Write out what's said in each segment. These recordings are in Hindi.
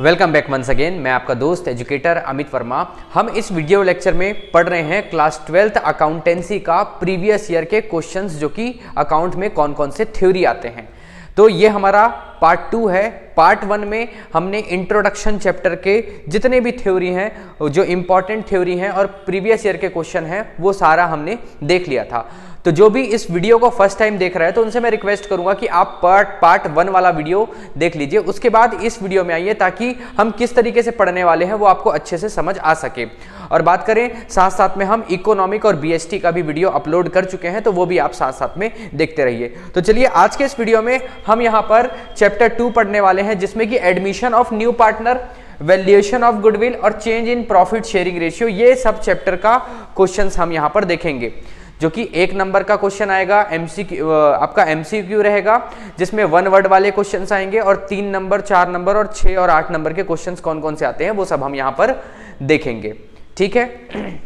Welcome back once again. मैं आपका दोस्त एजुकेटर अमित वर्मा। हम इस वीडियो लेक्चर में पढ़ रहे हैं क्लास 12th अकाउंटेंसी का प्रीवियस ईयर के क्वेश्चंस जो कि अकाउंट में कौन कौन से थ्योरी आते हैं। तो ये हमारा पार्ट 2 है। पार्ट 1 में हमने इंट्रोडक्शन चैप्टर के जितने भी थ्योरी हैं, जो इंपॉर्टेंट थ्योरी हैं और प्रीवियस ईयर के क्वेश्चन हैं, वो सारा हमने देख लिया था। तो जो भी इस वीडियो को फर्स्ट टाइम देख रहा है तो उनसे मैं रिक्वेस्ट करूंगा कि आप पार्ट 1 वाला वीडियो देख लीजिए, उसके बाद इस वीडियो में आइए ताकि हम किस तरीके से पढ़ने वाले हैं वो आपको अच्छे से समझ आ सके। और बात करें साथ साथ में, हम इकोनॉमिक और बीएसटी का भी वीडियो अपलोड कर चुके हैं, तो वो भी आप साथ साथ में देखते रहिए। तो चलिए आज के इस वीडियो में हम यहाँ पर चैप्टर 2 पढ़ने वाले हैं, जिसमें कि admission of new partner, valuation of goodwill और change in profit sharing ratio, ये सब चैप्टर का क्वेश्चंस हम यहाँ पर देखेंगे। जो कि 1 नंबर का क्वेश्चन आएगा, आपका एमसीक्यू रहेगा, जिसमें 1 वर्ड वाले क्वेश्चंस आएंगे, और 3 नंबर, 4 नंबर और 6 और 8 नंबर के क्वेश्चंस कौन कौन से आते हैं वो सब हम यहाँ पर देखेंगे। ठीक है।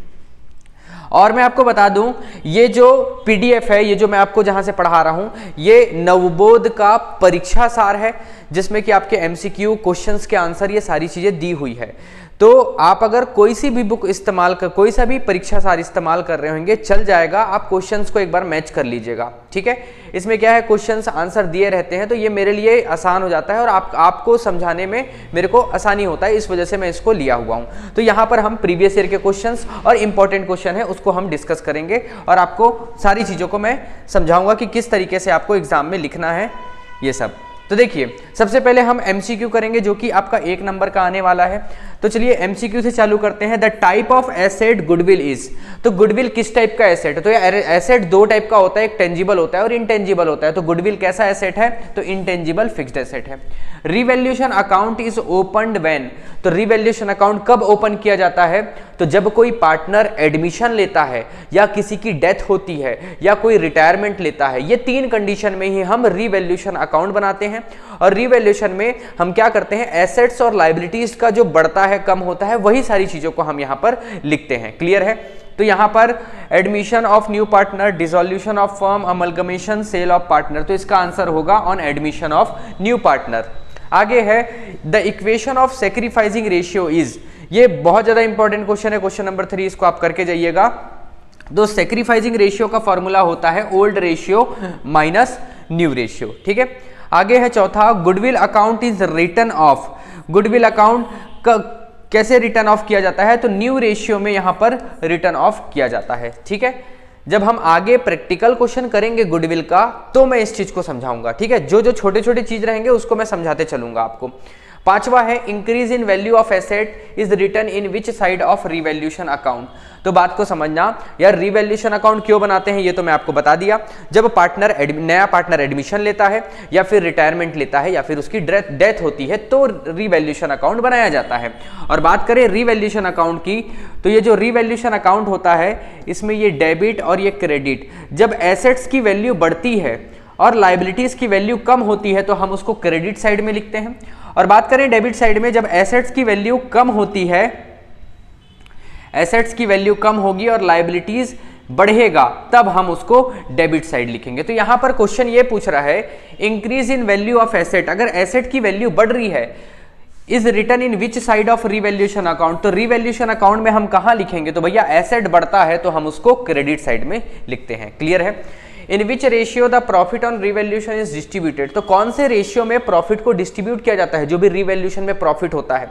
और मैं आपको बता दूं, ये जो पीडीएफ है, ये जो मैं आपको जहां से पढ़ा रहा हूं, ये नवबोध का परीक्षा सार है, जिसमें कि आपके एमसीक्यू क्वेश्चंस के आंसर, ये सारी चीजें दी हुई है। तो आप अगर कोई सी भी बुक इस्तेमाल कर, कोई सा भी परीक्षा सार इस्तेमाल कर रहे होंगे, चल जाएगा। आप क्वेश्चंस को एक बार मैच कर लीजिएगा। ठीक है। इसमें क्या है, क्वेश्चंस आंसर दिए रहते हैं, तो ये मेरे लिए आसान हो जाता है और आपको समझाने में मेरे को आसानी होता है, इस वजह से मैं इसको लिया हुआ हूं। तो यहाँ पर हम प्रीवियस ईयर के क्वेश्चंस और इंपॉर्टेंट क्वेश्चन है उसको हम डिस्कस करेंगे, और आपको सारी चीजों को मैं समझाऊंगा कि किस तरीके से आपको एग्जाम में लिखना है ये सब। तो देखिए, सबसे पहले हम एमसीक्यू करेंगे, जो कि आपका 1 नंबर का आने वाला है। तो चलिए एमसीक्यू से चालू करते हैं। The type of asset goodwill is, तो गुडविल किस टाइप का एसेट है? तो ये एसेट 2 टाइप का होता है, एक टेंजिबल होता है और इनटेंजिबल होता है। तो गुडविल कैसा एसेट है? तो इनटेंजिबल फिक्स्ड एसेट है। Revaluation account is opened when, तो रिवैल्यूएशन अकाउंट कब ओपन किया जाता है? तो जब कोई पार्टनर एडमिशन लेता है, या किसी की डेथ होती है, या कोई रिटायरमेंट लेता है, ये 3 कंडीशन में ही हम रिवैल्यूएशन अकाउंट बनाते हैं। और रिवैल्यूएशन में हम क्या करते हैं, एसेट्स और लायबिलिटीज का जो बढ़ता है, कम होता है, वही सारी चीजों को हम यहां पर लिखते हैं। क्लियर है? तो यहां पर admission of new partner, dissolution of firm, amalgamation, sale of partner, तो इसका आंसर होगा on admission of new partner. आगे है the equation of sacrificing ratio is, ये बहुत ज्यादा इंपॉर्टेंट क्वेश्चन है, क्वेश्चन नंबर 3, इसको आप करके जाइएगा। तो सैक्रिफाइसिंग रेशियो का फॉर्मूला होता है old ratio minus new ratio. ठीक है। आगे है चौथा, goodwill account is return of, goodwill account कैसे रिटर्न ऑफ किया जाता है? तो न्यू रेशियो में यहां पर रिटर्न ऑफ किया जाता है। ठीक है। जब हम आगे प्रैक्टिकल क्वेश्चन करेंगे गुडविल का, तो मैं इस चीज को समझाऊंगा। ठीक है। जो जो छोटे छोटे चीज रहेंगे उसको मैं समझाते चलूंगा आपको। 5वां है increase in value of asset is return in which side of revaluation account. तो बात को समझना यार, रिवैल्यूएशन अकाउंट क्यों बनाते हैं ये तो मैं आपको बता दिया। जब नया पार्टनर एडमिशन लेता है, या फिर रिटायरमेंट लेता है, या फिर उसकी डेथ होती है, तो रिवैल्यूएशन अकाउंट बनाया जाता है। और बात करें रिवैल्यूएशन अकाउंट की, तो ये जो रिवैल्यूएशन अकाउंट होता है, इसमें ये डेबिट और ये क्रेडिट, जब एसेट्स की वैल्यू बढ़ती है और लायबिलिटीज की वैल्यू कम होती है, तो हम उसको क्रेडिट साइड में लिखते हैं। और बात करें डेबिट साइड में, जब एसेट्स की वैल्यू कम होती है, एसेट्स की वैल्यू कम होगी और लायबिलिटीज बढ़ेगा, तब हम उसको डेबिट साइड लिखेंगे। तो यहां पर क्वेश्चन ये पूछ रहा है, increase in value of asset, अगर एसेट की वैल्यू बढ़ रही है, is return in which side of revaluation account, तो रिवैल्यूएशन अकाउंट में हम कहां लिखेंगे? तो भैया एसेट बढ़ता है तो हम उसको क्रेडिट साइड में लिखते हैं। क्लियर है? In which ratio the profit on revaluation is distributed, तो कौन से रेशियो में प्रॉफिट को डिस्ट्रीब्यूट किया जाता है? जो भी रिवैल्यूएशन में प्रॉफिट होता है,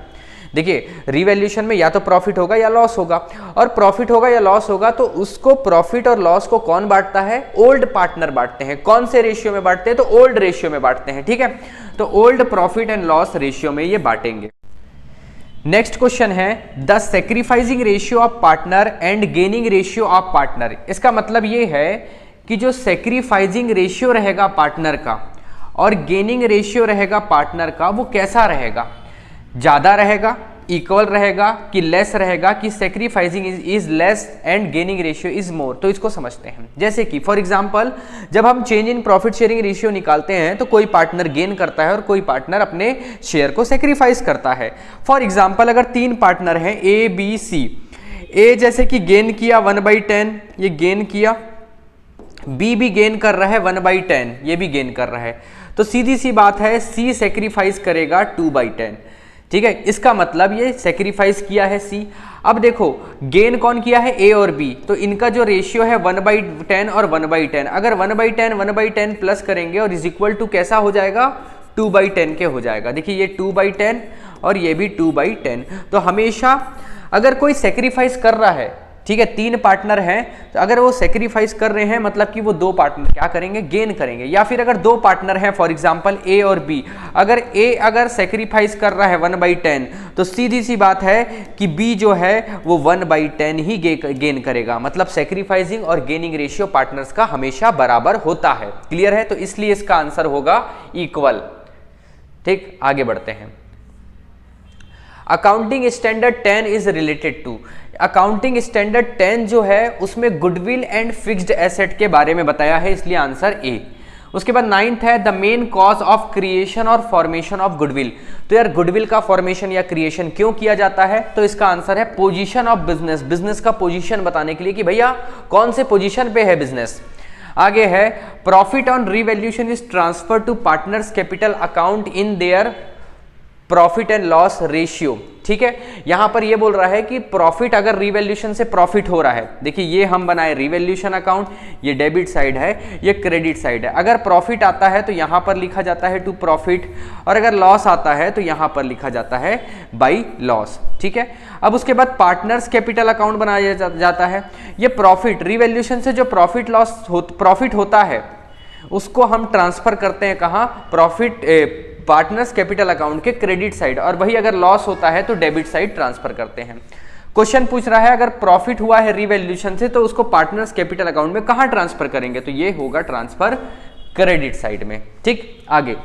देखिए रिवैल्यूएशन में या तो प्रॉफिट होगा या लॉस होगा, और प्रॉफिट होगा या लॉस होगा तो उसको, प्रॉफिट और लॉस को कौन बांटता है? ओल्ड पार्टनर बांटते हैं। कौन से रेशियो में बांटते हैं? तो ओल्ड रेशियो में बांटते हैं। ठीक है। तो old profit and loss ratio में ये बांटेंगे। नेक्स्ट क्वेश्चन है the sacrificing ratio of partner and gaining ratio of partner. इसका मतलब ये है कि जो सैक्रिफाइसिंग रेशियो रहेगा पार्टनर का और गेनिंग रेशियो रहेगा पार्टनर का, वो कैसा रहेगा? ज्यादा रहेगा, इक्वल रहेगा, कि लेस रहेगा, कि sacrificing is less and gaining ratio is more. तो इसको समझते हैं। जैसे कि फॉर एग्जांपल, जब हम change in profit sharing ratio निकालते हैं, तो कोई पार्टनर गेन करता है और कोई पार्टनर अपने शेयर को सैक्रिफाइस करता है। फॉर एग्जांपल, अगर 3 पार्टनर हैं ए बी सी, ए जैसे कि गेन किया 1/10, ये गेन किया, बी भी गेन कर रहा है 1/10, ये भी गेन कर रहा है, तो सीधी सी बात है सी सैक्रिफाइस करेगा 2/10। ठीक है, इसका मतलब ये सेक्रीफाइस किया है सी। अब देखो गेन कौन किया है, ए और बी, तो इनका जो रेशियो है 1/10 और 1/10, अगर 1/10 प्लस करेंगे और इज इक्वल टू कैसा हो जाएगा, 2/10 के हो जाएगा। देखिए ये 2/10 और ये भी 2/10। तो हमेशा अगर कोई सेक्रीफाइस कर रहा है, ठीक है, 3 पार्टनर हैं, तो अगर वो सेक्रीफाइस कर रहे हैं मतलब कि वो 2 पार्टनर क्या करेंगे, गेन करेंगे। या फिर अगर 2 पार्टनर हैं, फॉर एग्जांपल ए और बी, अगर ए अगर सेक्रीफाइस कर रहा है 1/10, तो सीधी सी बात है कि बी जो है वो 1/10 ही गेन करेगा। मतलब सेक्रीफाइसिंग और गेनिंग रेशियो पार्टनर्स का हमेशा बराबर होता है। क्लियर है? तो इसलिए इसका आंसर होगा इक्वल। ठीक, आगे बढ़ते हैं। Accounting standard 10 is related to, accounting standard 10 जो है उसमें गुडविल एंड फिक्स्ड एसेट के बारे में बताया है, इसलिए आंसर ए। उसके बाद 9th है the main cause of creation और फॉर्मेशन ऑफ गुडविल। तो यार गुडविल का फॉर्मेशन या क्रिएशन क्यों किया जाता है, तो इसका आंसर है पोजीशन ऑफ बिजनेस, बिजनेस का पोजीशन बताने के लिए कि भैया कौन से पोजीशन पे है बिजनेस। आगे है profit on revaluation is transfer to partners capital account in their profit and loss ratio. ठीक है, यहां पर ये बोल रहा है कि प्रॉफिट अगर रिवैल्यूएशन से प्रॉफिट हो रहा है, देखिए ये हम बनाए रिवैल्यूएशन अकाउंट, ये डेबिट साइड है, ये क्रेडिट साइड है। अगर प्रॉफिट आता है तो यहां पर लिखा जाता है टू प्रॉफिट, और अगर लॉस आता है तो यहां पर लिखा जाता है बाई लॉस। ठीक है, अब उसके बाद पार्टनर्स कैपिटल अकाउंट बनाया जाता है। ये प्रॉफिट रिवैल्यूएशन से जो प्रॉफिट लॉस प्रॉफिट होता है उसको हम ट्रांसफर करते हैं कहां, प्रॉफिट पार्टनर्स कैपिटल अकाउंट के क्रेडिट साइड, और वही अगर लॉस होता है तो डेबिट साइड ट्रांसफर करते हैं। क्वेश्चन पूछ रहा है अगर प्रॉफिट हुआ है रिवैल्यूएशन से तो उसको पार्टनर्स कैपिटल अकाउंट में कहां ट्रांसफर करेंगे, तो ये होगा ट्रांसफर क्रेडिट साइड में। ठीक, आगे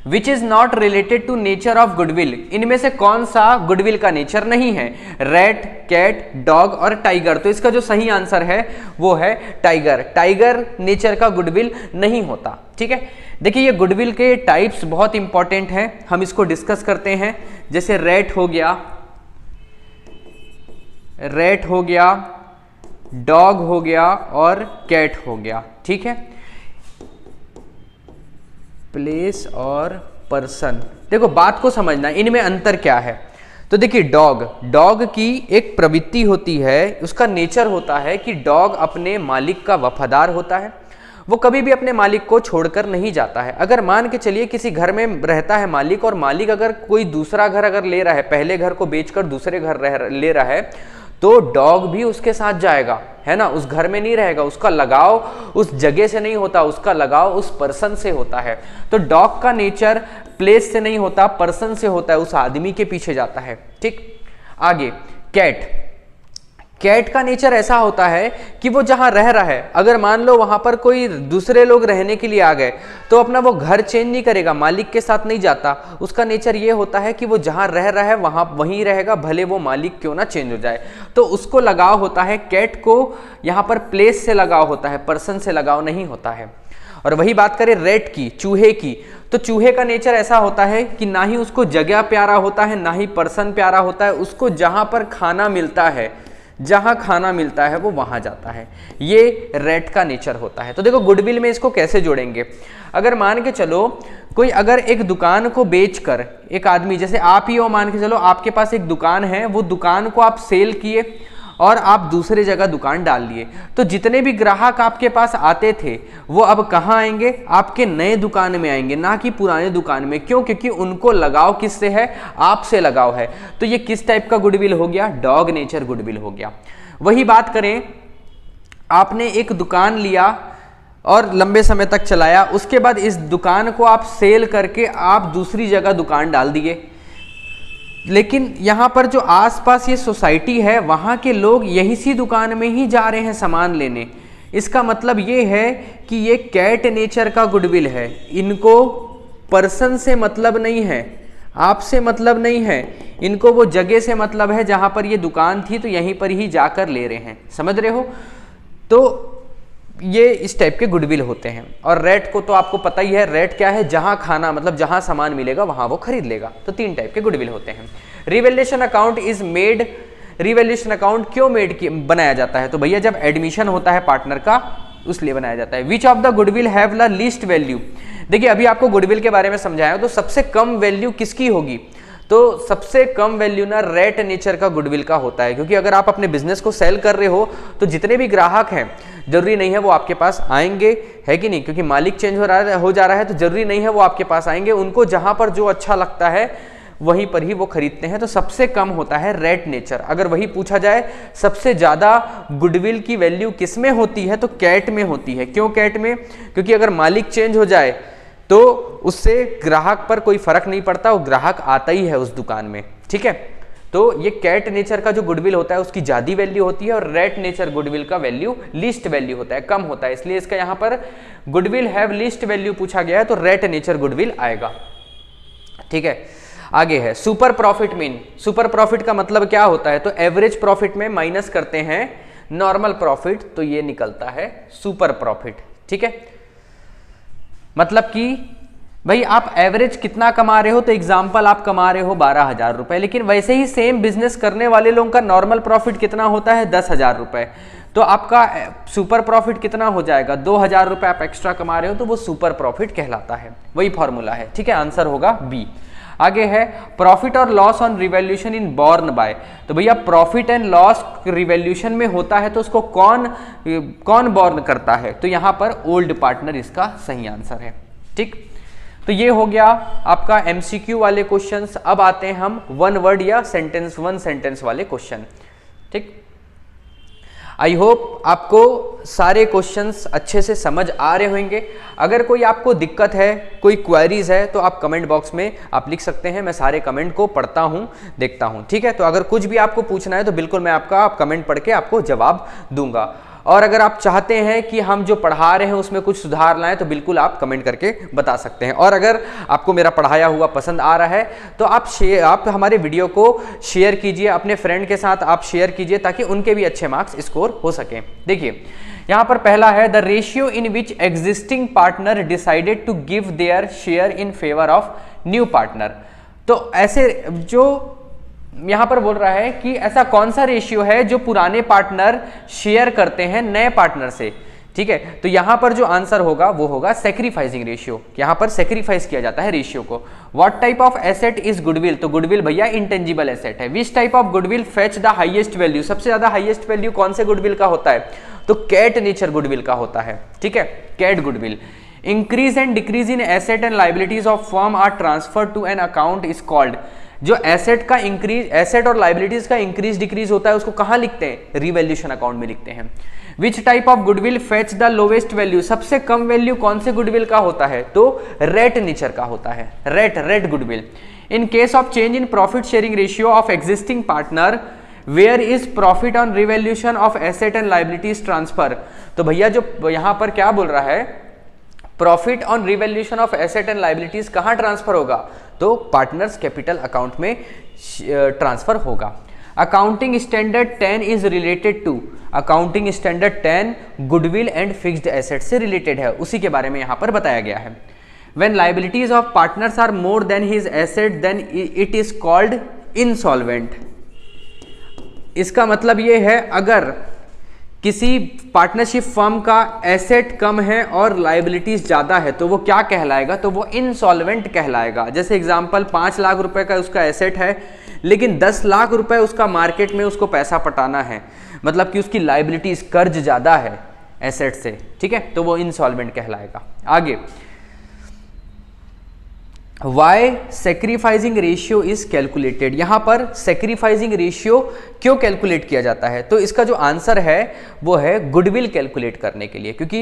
which is not related to nature of goodwill, इनमें से कौन सा गुडविल का नेचर नहीं है, रैट, कैट, डॉग और टाइगर। तो इसका जो सही आंसर है वो है टाइगर। टाइगर नेचर का गुडविल नहीं होता। ठीक है, देखिए ये गुडविल के टाइप्स बहुत इंपॉर्टेंट हैं, हम इसको डिस्कस करते हैं। जैसे रैट हो गया, डॉग हो गया और कैट हो गया। ठीक है, प्लेस और पर्सन, देखो बात को समझना इनमें अंतर क्या है। तो देखिए डॉग की एक प्रवृत्ति होती है, उसका नेचर होता है कि डॉग अपने मालिक का वफादार होता है, वो कभी भी अपने मालिक को छोड़कर नहीं जाता है। अगर मान के चलिए किसी घर में रहता है मालिक, और मालिक अगर कोई दूसरा घर अगर ले रहा है, पहले घर को बेचकर दूसरे घर ले रहा है, तो डॉग भी उसके साथ जाएगा, है ना, उस घर में नहीं रहेगा। उसका लगाव उस जगह से नहीं होता, उसका लगाव उस पर्सन से होता है। तो डॉग का नेचर प्लेस से नहीं होता, पर्सन से होता है, उस आदमी के पीछे जाता है। ठीक, आगे कैट का नेचर ऐसा होता है कि वो जहां रह रहा है, अगर मान लो वहां पर कोई दूसरे लोग रहने के लिए आ गए, तो अपना वो घर चेंज नहीं करेगा, मालिक के साथ नहीं जाता। उसका नेचर ये होता है कि वो जहां रह रहा है वहां वहीं रहेगा, भले वो मालिक क्यों ना चेंज हो जाए। तो उसको लगाव होता है, कैट को यहाँ पर प्लेस से लगाव होता है, पर्सन से लगाव नहीं होता है। और वही बात करें रैट की, चूहे की, तो चूहे का नेचर ऐसा होता है कि ना ही उसको जगह प्यारा होता है, ना ही पर्सन प्यारा होता है, उसको जहां पर खाना मिलता है, जहां खाना मिलता है वो वहां जाता है। ये रैट का नेचर होता है। तो देखो गुडविल में इसको कैसे जोड़ेंगे, अगर मान के चलो कोई अगर एक दुकान को बेचकर एक आदमी, जैसे आप ही हो, मान के चलो आपके पास एक दुकान है, वो दुकान को आप सेल किए और आप दूसरे जगह दुकान डाल लिए, तो जितने भी ग्राहक आपके पास आते थे वो अब कहाँ आएंगे, आपके नए दुकान में आएंगे, ना कि पुराने दुकान में। क्यों? क्योंकि उनको लगाव किससे है, आपसे लगाव है। तो ये किस टाइप का गुडविल हो गया, डॉग नेचर गुडविल हो गया। वही बात करें, आपने एक दुकान लिया और लंबे समय तक चलाया, उसके बाद इस दुकान को आप सेल करके आप दूसरी जगह दुकान डाल दिए, लेकिन यहाँ पर जो आसपास ये सोसाइटी है वहाँ के लोग यही सी दुकान में ही जा रहे हैं सामान लेने। इसका मतलब ये है कि ये कैट नेचर का गुडविल है, इनको पर्सन से मतलब नहीं है, आपसे मतलब नहीं है, इनको वो जगह से मतलब है जहाँ पर ये दुकान थी तो यहीं पर ही जाकर ले रहे हैं। समझ रहे हो? तो ये इस टाइप के गुडविल होते हैं। और रैट को तो आपको पता ही है, रैट क्या है, जहां खाना मतलब जहां सामान मिलेगा वहां वो खरीद लेगा। तो 3 टाइप के गुडविल होते हैं। Revaluation account is made, revaluation account क्यों बनाया जाता है, तो भैया जब एडमिशन होता है पार्टनर का उसलिए बनाया जाता है। Which of the goodwill have the least value, देखिए अभी आपको गुडविल के बारे में समझाया, तो सबसे कम वैल्यू किसकी होगी, तो सबसे कम वैल्यू ना रेट नेचर का गुडविल का होता है, क्योंकि अगर आप अपने बिजनेस को सेल कर रहे हो तो जितने भी ग्राहक हैं जरूरी नहीं है वो आपके पास आएंगे, है कि नहीं, क्योंकि मालिक चेंज हो जा रहा है तो जरूरी नहीं है वो आपके पास आएंगे, उनको जहां पर जो अच्छा लगता है वहीं पर ही वो खरीदते हैं। तो सबसे कम होता है रेट नेचर। अगर वही पूछा जाए सबसे ज्यादा गुडविल की वैल्यू किस में होती है तो कैट में होती है। क्यों कैट में? क्योंकि अगर मालिक चेंज हो जाए तो उससे ग्राहक पर कोई फर्क नहीं पड़ता, वो ग्राहक आता ही है उस दुकान में, ठीक है। तो ये कैट नेचर का जो गुडविल होता है उसकी ज्यादा वैल्यू होती है और रेट नेचर गुडविल का वैल्यू लीस्ट वैल्यू होता है, कम होता है। इसलिए इसका यहां पर गुडविल हैव लीस्ट वैल्यू पूछा गया है तो रेट नेचर गुडविल आएगा, ठीक है। आगे है super profit mean. Super profit का मतलब क्या होता है? तो एवरेज प्रॉफिट में माइनस करते हैं नॉर्मल प्रॉफिट तो ये निकलता है सुपर प्रॉफिट, ठीक है। मतलब कि भाई आप एवरेज कितना कमा रहे हो, तो एग्जांपल आप कमा रहे हो 12,000 रुपए, लेकिन वैसे ही सेम बिजनेस करने वाले लोगों का नॉर्मल प्रॉफिट कितना होता है 10,000 रुपए, तो आपका सुपर प्रॉफिट कितना हो जाएगा 2,000 रुपए आप एक्स्ट्रा कमा रहे हो तो वो सुपर प्रॉफिट कहलाता है। वही फॉर्मूला है, ठीक है। आंसर होगा बी। आगे है प्रॉफिट और loss on revaluation in borne by. तो भैया प्रॉफिट एंड लॉस रिवैल्यूएशन में होता है तो उसको कौन बॉर्न करता है? तो यहां पर ओल्ड पार्टनर इसका सही आंसर है, ठीक। तो ये हो गया आपका एमसीक्यू वाले क्वेश्चंस। अब आते हैं हम वन वर्ड या सेंटेंस वन सेंटेंस वाले क्वेश्चन, ठीक। आई होप आपको सारे क्वेश्चंस अच्छे से समझ आ रहे होंगे। अगर कोई आपको दिक्कत है, कोई क्वेरीज है तो आप कमेंट बॉक्स में आप लिख सकते हैं, मैं सारे कमेंट को पढ़ता हूं, देखता हूं, ठीक है। तो अगर कुछ भी आपको पूछना है तो बिल्कुल मैं आपका कमेंट पढ़ के आपको जवाब दूंगा। और अगर आप चाहते हैं कि हम जो पढ़ा रहे हैं उसमें कुछ सुधार लाएं तो बिल्कुल आप कमेंट करके बता सकते हैं। और अगर आपको मेरा पढ़ाया हुआ पसंद आ रहा है तो आप हमारे वीडियो को शेयर कीजिए, अपने फ्रेंड के साथ आप शेयर कीजिए ताकि उनके भी अच्छे मार्क्स स्कोर हो सके। देखिए यहाँ पर पहला है the ratio in which existing partner decided to give their share in favour of new partner. तो ऐसे जो यहां पर बोल रहा है कि ऐसा कौन सा रेशियो है जो पुराने पार्टनर शेयर करते हैं नए पार्टनर से, ठीक है। तो यहां पर जो आंसर होगा वो होगा सेक्रीफाइसिंग रेशियो। यहां पर सेक्रीफाइस किया जाता है रेशियो को। What type of asset is goodwill? तो गुडविल भैया इंटेंजिबल एसेट है। Which type of goodwill fetch the highest value? सबसे ज्यादा हाईएस्ट वैल्यू कौन से गुडविल का होता है? तो कैट नेचर गुडविल का होता है, ठीक है, cat goodwill. Increase and decrease in asset and liabilities of firm are transfer to an account is called. जो एसेट और लाइबिलिटीज का इंक्रीज डिक्रीज होता है उसको कहां लिखते हैं? रिवैल्यूएशन अकाउंट में लिखते हैं। Which type of goodwill fetch the lowest value? सबसे कम वैल्यू कौन से गुडविल का होता है? तो रेट नेचर का होता है, rat goodwill. In case of change in profit sharing ratio of existing partner where is profit on revaluation of asset and liabilities transfer. तो भैया जो यहां पर क्या बोल रहा है, profit on revaluation of asset and liabilities कहां ट्रांसफर होगा? तो पार्टनर्स कैपिटल अकाउंट में ट्रांसफर होगा। Accounting standard 10 is related to. Accounting standard 10 goodwill and fixed asset से रिलेटेड है, उसी के बारे में यहां पर बताया गया है। When liabilities of partners are more than his asset then it is called insolvent. इसका मतलब यह है अगर किसी पार्टनरशिप फर्म का एसेट कम है और लाइबिलिटीज ज्यादा है तो वो क्या कहलाएगा? तो वो इनसॉल्वेंट कहलाएगा। जैसे एग्जांपल 5 लाख रुपए का उसका एसेट है लेकिन 10 लाख रुपए उसका मार्केट में उसको पैसा पटाना है, मतलब कि उसकी लाइबिलिटीज कर्ज ज्यादा है एसेट से, ठीक है, तो वो इनसॉल्वेंट कहलाएगा। आगे why sacrificing ratio is calculated. यहां पर सेक्रीफाइसिंग रेशियो क्यों कैलकुलेट किया जाता है? तो इसका जो आंसर है वो है गुडविल कैलकुलेट करने के लिए, क्योंकि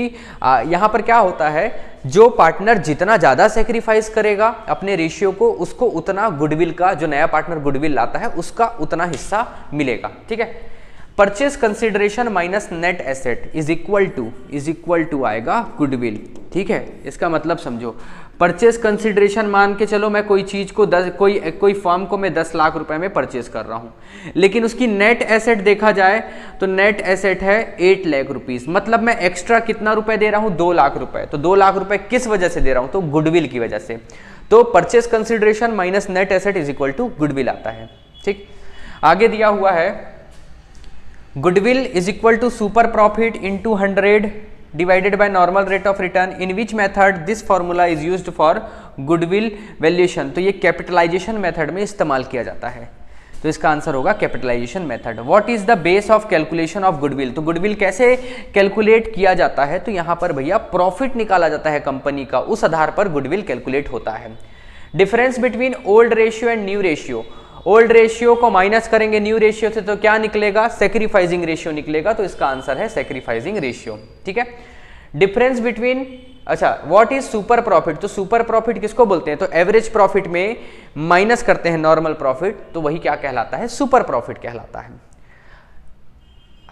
यहां पर क्या होता है जो पार्टनर जितना ज्यादा सेक्रीफाइस करेगा अपने रेशियो को उसको उतना गुडविल का, जो नया पार्टनर गुडविल लाता है उसका उतना हिस्सा मिलेगा, ठीक है। Purchase consideration minus net asset is equal to आएगा गुडविल, ठीक है। इसका मतलब समझो, परचेज कंसिडरेशन मान के चलो मैं कोई चीज को कोई फर्म को मैं 10 लाख रुपए में परचेज कर रहा हूं, लेकिन उसकी नेट एसेट देखा जाए तो नेट एसेट है 8 लाख रुपीस, मतलब मैं एक्स्ट्रा कितना रुपए दे रहा हूं 2 लाख रुपए। तो 2 लाख रुपए किस वजह से दे रहा हूं? तो गुडविल की वजह से। तो purchase consideration minus net asset is equal to goodwill आता है, ठीक। आगे दिया हुआ है goodwill is equal to super profit into 100, divided by normal rate of return. In which method this formula is used for goodwill valuation? तो ये कैपिटलाइजेशन मेथड में इस्तेमाल किया जाता है, तो इसका आंसर होगा capitalisation method. What is the base of calculation of goodwill? तो गुडविल कैसे कैलकुलेट किया जाता है? तो यहाँ पर भैया प्रॉफिट निकाला जाता है कंपनी का, उस आधार पर गुडविल कैलकुलेट होता है। Difference between old ratio and new ratio, old ratio को माइनस करेंगे न्यू रेशियो से तो क्या निकलेगा? सैक्रिफाइसिंग रेशियो निकलेगा, तो इसका आंसर है सैक्रिफाइसिंग रेशियो। ठीक है। डिफरेंस बिटवीन, अच्छा व्हाट इज सुपर प्रॉफिट? तो सुपर प्रॉफिट किसको बोलते हैं? तो एवरेज प्रॉफिट में माइनस करते हैं नॉर्मल प्रॉफिट, तो वही क्या कहलाता है? सुपर प्रॉफिट कहलाता है।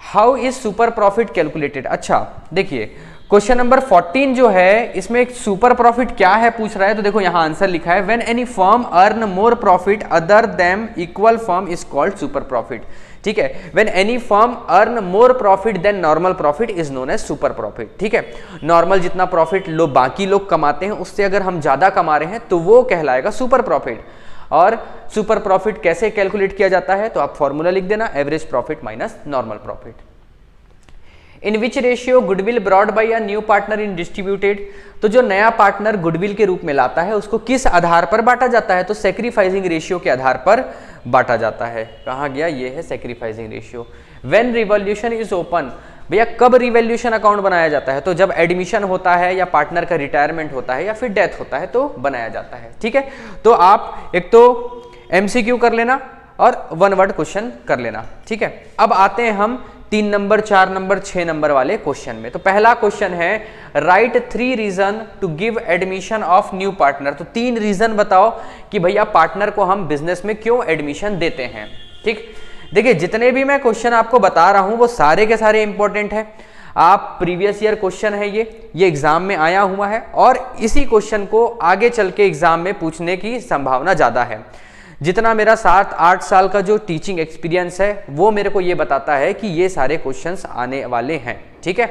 How is super profit calculated? अच्छा देखिए क्वेश्चन नंबर 14 जो है इसमें एक सुपर प्रॉफिट क्या है पूछ रहा है, तो देखो यहां आंसर लिखा है when any firm earn more profit other than equal firm is called super profit. ठीक है, when any firm earn more profit than normal profit is known as super profit. ठीक है, नॉर्मल जितना प्रॉफिट बाकी लोग कमाते हैं उससे अगर हम ज्यादा कमा रहे हैं तो वो कहलाएगा सुपर प्रॉफिट। और सुपर प्रॉफिट कैसे कैलकुलेट किया जाता है? तो आप फॉर्मूला लिख देना, average profit minus normal profit. In which ratio goodwill brought by a new partner in distributed? तो जो नया पार्टनर गुडविल के रूप में लाता है उसको किस आधार पर बांटा जाता है? तो सैक्रिफाइसिंग रेशियो के आधार पर बांटा जाता है। कहाँ गया? ये है sacrificing ratio. When revolution is open, भैया कब रिवॉल्यूशन अकाउंट बनाया जाता है? तो जब एडमिशन होता है या पार्टनर का रिटायरमेंट होता है या फिर डेथ होता है तो बनाया जाता है। ठीक है, तो आप एक तो एमसीक्यू कर लेना और वन वर्ड क्वेश्चन कर लेना। ठीक है, अब आते हैं हम 3 नंबर, 4 नंबर, 6 नंबर वाले क्वेश्चन में। तो पहला क्वेश्चन है write 3 reason to give admission of new partner. तो 3 रीजन बताओ कि भैया पार्टनर को हम बिजनेस में क्यों एडमिशन देते हैं। ठीक, देखिए जितने भी मैं क्वेश्चन आपको बता रहा हूं वो सारे के सारे इंपॉर्टेंट है। आप प्रीवियस ईयर क्वेश्चन है ये एग्जाम में आया हुआ है और इसी क्वेश्चन को आगे चल के एग्जाम में पूछने की संभावना ज्यादा है। जितना मेरा 7-8 साल का जो टीचिंग एक्सपीरियंस है वो मेरे को ये बताता है कि ये सारे क्वेश्चंस आने वाले हैं। ठीक है,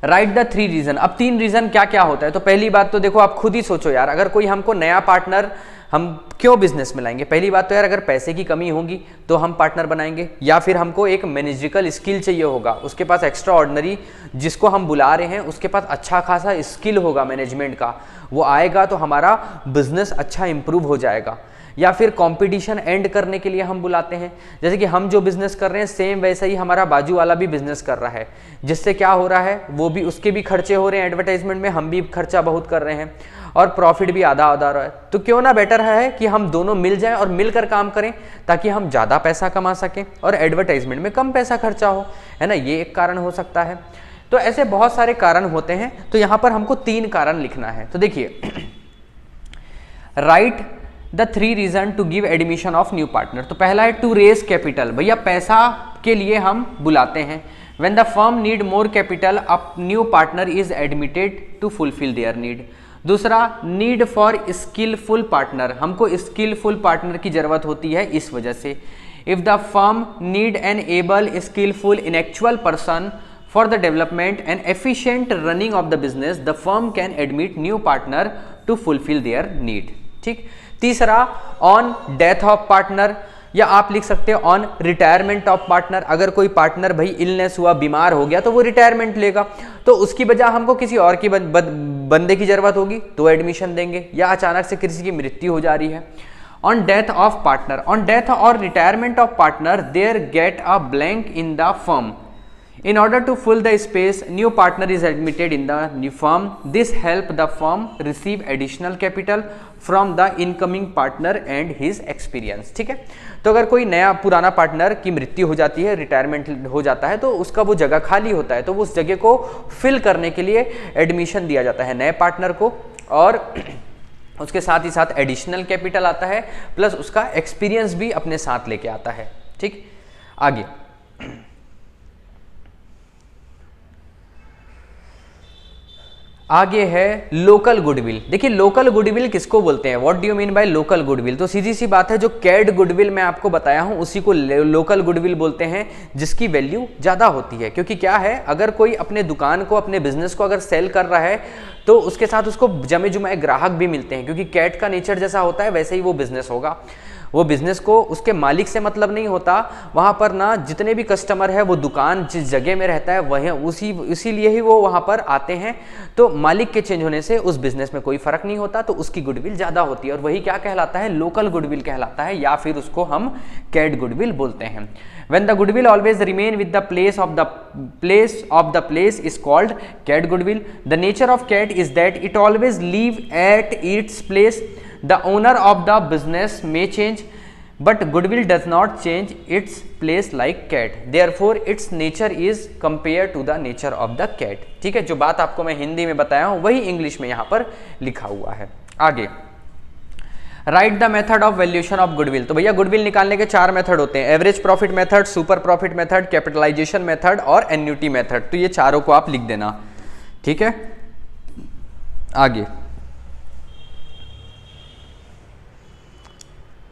राइट द 3 रीजन। अब 3 रीजन क्या क्या होता है? तो पहली बात तो देखो आप खुद ही सोचो यार, अगर कोई हमको नया पार्टनर हम क्यों बिजनेस में लाएंगे? पहली बात तो यार अगर पैसे की कमी होगी तो हम पार्टनर बनाएंगे, या फिर हमको एक मैनेजरिकल स्किल चाहिए होगा, उसके पास एक्स्ट्रा ऑर्डिनरी जिसको हम बुला रहे हैं उसके पास अच्छा खासा स्किल होगा मैनेजमेंट का, वो आएगा तो हमारा बिजनेस अच्छा इंप्रूव हो जाएगा। या फिर कंपटीशन एंड करने के लिए हम बुलाते हैं, जैसे कि हम जो बिजनेस कर रहे हैं सेम वैसा ही हमारा बाजू वाला भी बिजनेस कर रहा है, जिससे क्या हो रहा है वो भी उसके भी खर्चे हो रहे हैं एडवर्टाइजमेंट में, हम भी खर्चा बहुत कर रहे हैं और प्रॉफिट भी आधा आधा रहा है। तो क्यों ना बेटर है कि हम दोनों मिल जाएं और मिलकर काम करें ताकि हम ज़्यादा पैसा कमा सकें और एडवर्टाइजमेंट में कम पैसा खर्चा हो, है ना, ये एक कारण हो सकता है। तो ऐसे बहुत सारे कारण होते हैं, तो यहाँ पर हमको 3 कारण लिखना है। तो देखिए write the 3 reason to give admission of new partner. तो पहला है टू रेज कैपिटल, भैया पैसा के लिए हम बुलाते हैं। When the firm need more capital a new partner is admitted to fulfil their need. दूसरा नीड फॉर स्किलफुल पार्टनर, हमको स्किलफुल पार्टनर की जरूरत होती है इस वजह से। If the firm need an able skilful intellectual person for the development and efficient running of the business, the firm can admit new partner to fulfill their need। ठीक, तीसरा ऑन डेथ ऑफ पार्टनर, या आप लिख सकते हो ऑन रिटायरमेंट ऑफ पार्टनर। अगर कोई पार्टनर भाई इलनेस हुआ, बीमार हो गया तो वो रिटायरमेंट लेगा, तो उसकी बजाय हमको किसी और की बंदे की जरूरत होगी तो एडमिशन देंगे, या अचानक से किसी की मृत्यु हो जा रही है। On death of partner, on death और retirement of partner there get a blank in the firm. In order to fill the space, new partner is admitted in the new firm. This help the firm receive additional capital from the incoming partner and his experience। ठीक है, तो अगर कोई नया पुराना पार्टनर की मृत्यु हो जाती है, रिटायरमेंट हो जाता है, तो उसका वो जगह खाली होता है, तो उस जगह को फिल करने के लिए एडमिशन दिया जाता है नए पार्टनर को, और उसके साथ ही साथ एडिशनल कैपिटल आता है, प्लस उसका एक्सपीरियंस भी अपने साथ लेके आता है। ठीक, आगे आगे है लोकल गुडविल। देखिए लोकल गुडविल किसको बोलते हैं, what do you mean by local goodwill? तो सीधी सी बात है, जो कैड गुडविल मैं आपको बताया हूं उसी को लोकल गुडविल बोलते हैं, जिसकी वैल्यू ज़्यादा होती है। क्योंकि क्या है, अगर कोई अपने दुकान को, अपने बिजनेस को अगर सेल कर रहा है तो उसके साथ उसको जमे जुमे ग्राहक भी मिलते हैं, क्योंकि कैट का नेचर जैसा होता है वैसे ही वो बिजनेस होगा। वो बिजनेस को उसके मालिक से मतलब नहीं होता, वहाँ पर ना जितने भी कस्टमर है वो दुकान जिस जगह में रहता है वहीं इसीलिए ही वो वहाँ पर आते हैं। तो मालिक के चेंज होने से उस बिजनेस में कोई फर्क नहीं होता, तो उसकी गुडविल ज़्यादा होती है, और वही क्या कहलाता है, लोकल गुडविल कहलाता है, या फिर उसको हम कैट गुडविल बोलते हैं। When the goodwill always remain with the place of the place is called cat goodwill. The nature of cat is that it always live at its place. The owner of the business may change, but goodwill does not change its place like cat. Therefore, its nature is compared to the nature of the cat. ठीक है, जो बात आपको मैं हिंदी में बताया हूँ वही इंग्लिश में यहाँ पर लिखा हुआ है। आगे, write the method of valuation of goodwill. तो भैया गुडविल निकालने के 4 मेथड होते हैं, average profit method, super profit method, capitalisation method और एन्युटी मेथड। तो ये चारों को आप लिख देना, ठीक है।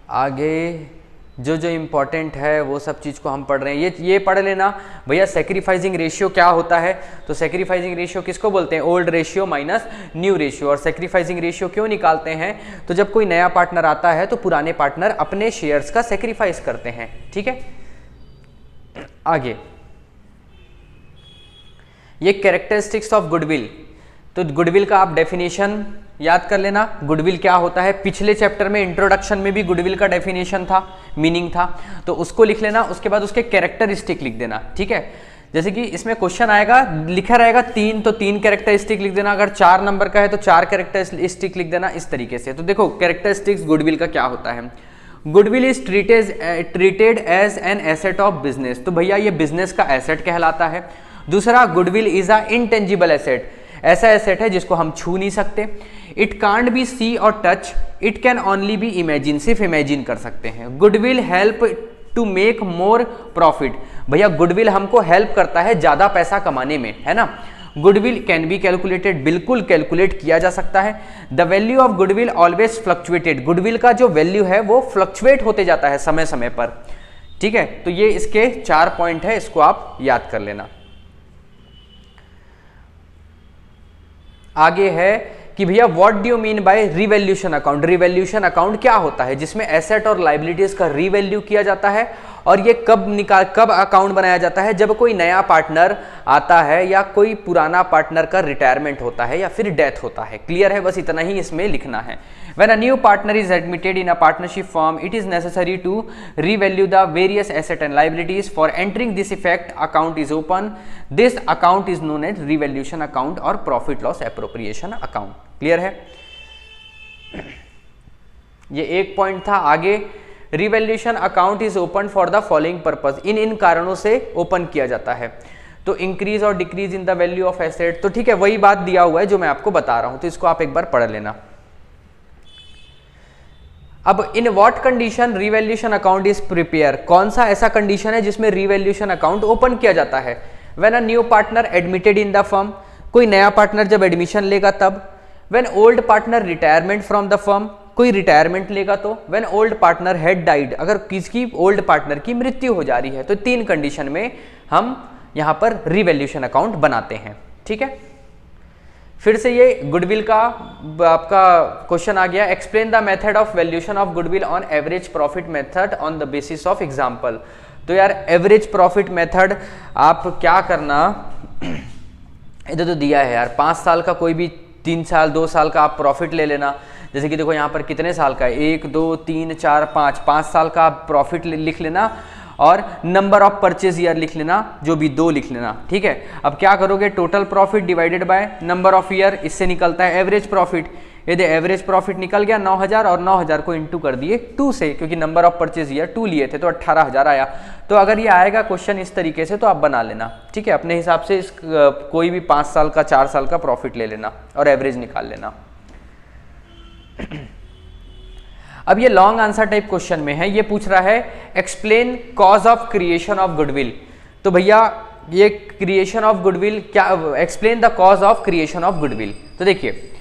आगे जो इंपॉर्टेंट है वो सब चीज़ को हम पढ़ रहे हैं, ये पढ़ लेना भैया। सैक्रिफाइसिंग रेशियो क्या होता है, तो सैक्रिफाइसिंग रेशियो किसको बोलते हैं, old ratio minus new ratio. और सैक्रिफाइसिंग रेशियो क्यों निकालते हैं, तो जब कोई नया पार्टनर आता है तो पुराने पार्टनर अपने शेयर्स का सैक्रिफाइस करते हैं, ठीक है। आगे, ये कैरेक्टरिस्टिक्स ऑफ गुडविल। तो गुडविल का आप डेफिनेशन याद कर लेना, गुडविल क्या होता है। पिछले चैप्टर में इंट्रोडक्शन में भी गुडविल का डेफिनेशन था, मीनिंग था, तो उसको लिख लेना। उसके बाद उसके कैरेक्टरिस्टिक लिख देना, ठीक है। जैसे कि इसमें क्वेश्चन आएगा, लिखा रहेगा 3, तो 3 कैरेक्टरिस्टिक लिख देना। अगर 4 नंबर का है तो 4 कैरेक्टरिस्टिक लिख देना, इस तरीके से। तो देखो कैरेक्टरिस्टिक्स गुडविल का क्या होता है। Goodwill is treated as an asset of business. तो भैया ये बिजनेस का एसेट कहलाता है। दूसरा, goodwill is a intangible asset, ऐसा एसेट है जिसको हम छू नहीं सकते। इट कांट बी सी और touch, it can only be imagine, सिर्फ इमेजिन कर सकते हैं। Goodwill help to make more profit. भैया गुडविल हमको हेल्प करता है ज्यादा पैसा कमाने में, है ना। गुडविल कैन बी कैलकुलेटेड, बिल्कुल कैलकुलेट किया जा सकता है। The value of goodwill always fluctuated, goodwill का जो वैल्यू है वो फ्लक्चुएट होते जाता है समय समय पर, ठीक है। तो ये इसके 4 पॉइंट है, इसको आप याद कर लेना। आगे है कि भैया what do you mean by revaluation account. Revaluation account क्या होता है, जिसमें एसेट और लायबिलिटीज का रिवैल्यू किया जाता है। और ये कब अकाउंट बनाया जाता है, जब कोई नया पार्टनर आता है या कोई पुराना पार्टनर का रिटायरमेंट होता है या फिर डेथ होता है। क्लियर है, बस इतना ही इसमें लिखना है। When a new partner is admitted in a partnership firm, it is necessary to revalue the various assets and liabilities. For entering this effect, account is open. This account is known as revaluation account or profit loss appropriation account. Clear है? ये एक पॉइंट था। आगे, revaluation account is open for the following purpose. इन कारणों से ओपन किया जाता है। तो इंक्रीज और decrease in the value of asset. तो ठीक है, वही बात दिया हुआ है जो मैं आपको बता रहा हूं, तो इसको आप एक बार पढ़ लेना। अब in what condition revaluation account is prepare, कौन सा ऐसा कंडीशन है जिसमें रिवैल्यूएशन अकाउंट ओपन किया जाता है। When a new partner admitted in the firm, कोई नया पार्टनर जब एडमिशन लेगा तब। When old partner retirement from the firm, कोई रिटायरमेंट लेगा तो। When old partner had died, अगर किसकी ओल्ड पार्टनर की मृत्यु हो जा रही है। तो 3 कंडीशन में हम यहां पर रिवैल्यूएशन अकाउंट बनाते हैं, ठीक है। फिर से ये गुडविल का आपका क्वेश्चन आ गया। Explain the method of valuation of goodwill on average profit method on the basis of example. तो यार एवरेज प्रॉफिट मेथड आप क्या करना, इधर तो दिया है यार 5 साल का, कोई भी 3 साल 2 साल का आप प्रॉफिट ले लेना। जैसे कि देखो यहाँ पर कितने साल का है, 1 2 3 4 5 साल का प्रॉफिट लिख लेना और नंबर ऑफ परचेज ईयर लिख लेना, जो भी 2 लिख लेना, ठीक है। अब क्या करोगे, total profit divided by number of year, इससे निकलता है एवरेज प्रॉफिट। यदि एवरेज प्रॉफिट निकल गया 9000 और 9000 को इंटू कर दिए 2 से, क्योंकि नंबर ऑफ परचेज ईयर 2 लिए थे तो 18000 आया। तो अगर ये आएगा क्वेश्चन इस तरीके से तो आप बना लेना, ठीक है। अपने हिसाब से कोई भी 5 साल का 4 साल का प्रॉफिट ले लेना और एवरेज निकाल लेना। अब ये लॉन्ग आंसर टाइप क्वेश्चन में है, ये पूछ रहा है explain cause of creation of goodwill. तो भैया ये क्रिएशन ऑफ गुडविल क्या, explain the cause of creation of goodwill. तो देखिए,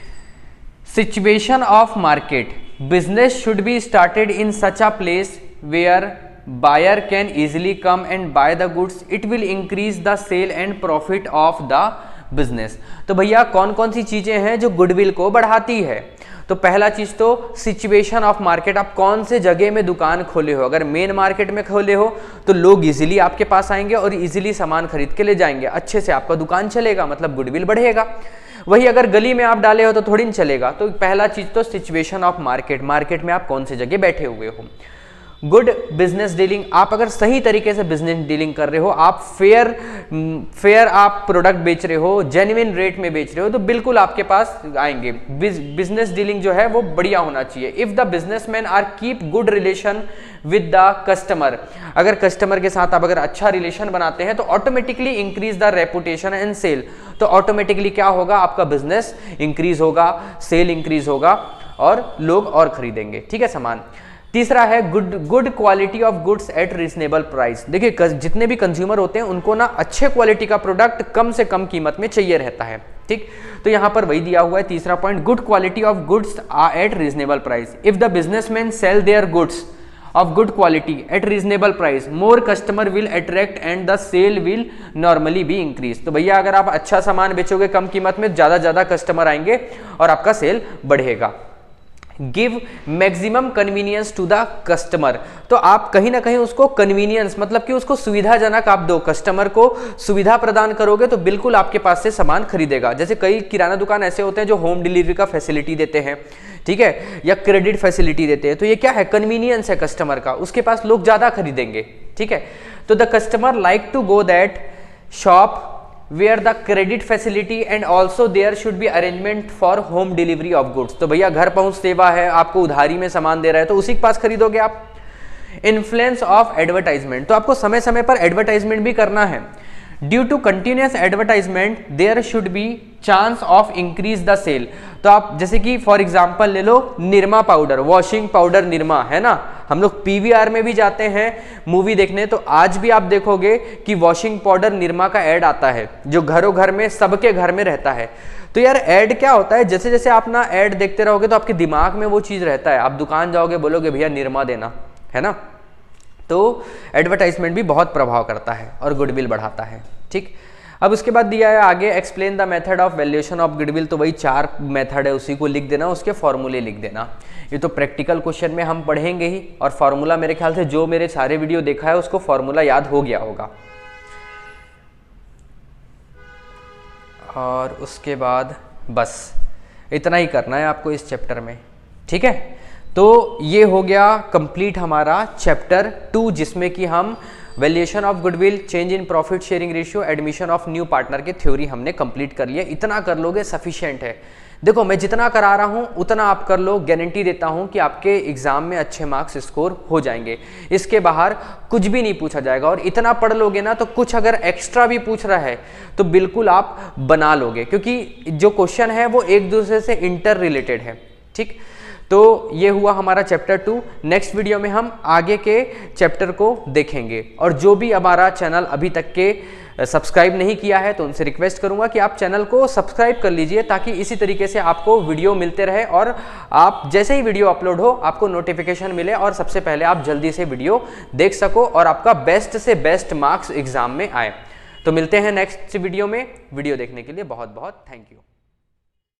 situation of market, business should be started in such a place where buyer can easily come and buy the goods. It will increase the sale and profit of the business. तो भैया कौन कौन सी चीजें हैं जो गुडविल को बढ़ाती है? तो पहला चीज तो सिचुएशन ऑफ मार्केट, आप कौन से जगह में दुकान खोले हो। अगर मेन मार्केट में खोले हो तो लोग इजीली आपके पास आएंगे और इजीली सामान खरीद के ले जाएंगे, अच्छे से आपका दुकान चलेगा, मतलब गुडविल बढ़ेगा। वही अगर गली में आप डाले हो तो थोड़ी नहीं चलेगा। तो पहला चीज तो सिचुएशन ऑफ मार्केट, मार्केट में आप कौन सी जगह बैठे हुए हो। गुड बिजनेस डीलिंग, आप अगर सही तरीके से बिजनेस डीलिंग कर रहे हो, आप फेयर आप प्रोडक्ट बेच रहे हो, जेन्युइन रेट में बेच रहे हो, तो बिल्कुल आपके पास आएंगे। बिजनेस डीलिंग जो है वो बढ़िया होना चाहिए। If the businessman are keep good relation with the customer, अगर कस्टमर के साथ आप अगर अच्छा रिलेशन बनाते हैं तो automatically increase the reputation and sale, तो ऑटोमेटिकली क्या होगा, आपका बिजनेस इंक्रीज होगा, सेल इंक्रीज होगा और लोग और खरीदेंगे, ठीक है, सामान। तीसरा है good quality of goods at reasonable price. देखिए जितने भी कंज्यूमर होते हैं उनको ना अच्छे क्वालिटी का प्रोडक्ट कम से कम कीमत में चाहिए रहता है, ठीक। तो यहां पर वही दिया हुआ है तीसरा point, good quality of goods at reasonable price. If the businessman sell their goods of good quality at reasonable price, more customer will attract and the sale will normally be increase। तो भैया अगर आप अच्छा सामान बेचोगे कम कीमत में, ज्यादा कस्टमर आएंगे और आपका सेल बढ़ेगा। Give maximum convenience to the customer, तो आप कहीं ना कहीं उसको कन्वीनियंस मतलब कि उसको सुविधाजनक आप दो, कस्टमर को सुविधा प्रदान करोगे तो बिल्कुल आपके पास से सामान खरीदेगा। जैसे कई किराना दुकान ऐसे होते हैं जो होम डिलीवरी का फैसिलिटी देते हैं, ठीक है, या क्रेडिट फैसिलिटी देते हैं, तो ये क्या है, कन्वीनियंस है कस्टमर का, उसके पास लोग ज्यादा खरीदेंगे, ठीक है। तो the customer like to go that shop where the credit facility and also there should be arrangement for home delivery of goods। तो भैया घर पहुंच सेवा है, आपको उधारी में सामान दे रहा है तो उसी के पास खरीदोगे आप। इन्फ्लुएंस ऑफ एडवर्टाइजमेंट, तो आपको समय समय पर एडवर्टाइजमेंट भी करना है। Due to continuous advertisement there should be chance of increase the sale. तो आप जैसे कि फॉर एग्जांपल ले लो Nirma powder, washing powder Nirma है ना, हम लोग पीवीआर में भी जाते हैं मूवी देखने, तो आज भी आप देखोगे कि वॉशिंग पाउडर निरमा का ऐड आता है जो घरों घर में सबके घर में रहता है। तो यार ऐड क्या होता है, जैसे जैसे आप ना ऐड देखते रहोगे तो आपके दिमाग में वो चीज रहता है, आप दुकान जाओगे बोलोगे भैया निरमा देना, है ना। तो एडवर्टाइजमेंट भी बहुत प्रभाव करता है और गुडविल बढ़ाता है, ठीक। अब उसके बाद दिया है आगे, explain the method of valuation of goodwill, तो वही 4 मेथड है, उसी को लिख देना, उसके फॉर्मूले लिख देना। ये तो प्रैक्टिकल क्वेश्चन में हम पढ़ेंगे ही, और फॉर्मूला मेरे ख्याल से जो मेरे सारे वीडियो देखा है उसको फॉर्मूला याद हो गया होगा। और उसके बाद बस इतना ही करना है आपको इस चैप्टर में, ठीक है। तो ये हो गया कंप्लीट हमारा चैप्टर 2, जिसमें कि हम valuation of goodwill, change in profit sharing ratio, admission of new partner के थ्योरी हमने कंप्लीट कर लिया। इतना कर लोगे सफिशिएंट है। देखो मैं जितना करा रहा हूँ उतना आप कर लो, गारंटी देता हूँ कि आपके एग्जाम में अच्छे मार्क्स स्कोर हो जाएंगे। इसके बाहर कुछ भी नहीं पूछा जाएगा, और इतना पढ़ लोगे ना तो कुछ अगर एक्स्ट्रा भी पूछ रहा है तो बिल्कुल आप बना लोगे, क्योंकि जो क्वेश्चन है वो एक दूसरे से इंटर रिलेटेड है, ठीक। तो ये हुआ हमारा चैप्टर 2। नेक्स्ट वीडियो में हम आगे के चैप्टर को देखेंगे। और जो भी हमारा चैनल अभी तक के सब्सक्राइब नहीं किया है तो उनसे रिक्वेस्ट करूंगा कि आप चैनल को सब्सक्राइब कर लीजिए, ताकि इसी तरीके से आपको वीडियो मिलते रहे और आप जैसे ही वीडियो अपलोड हो आपको नोटिफिकेशन मिले और सबसे पहले आप जल्दी से वीडियो देख सको और आपका बेस्ट से बेस्ट मार्क्स एग्जाम में आए। तो मिलते हैं नेक्स्ट वीडियो में। वीडियो देखने के लिए बहुत बहुत थैंक यू।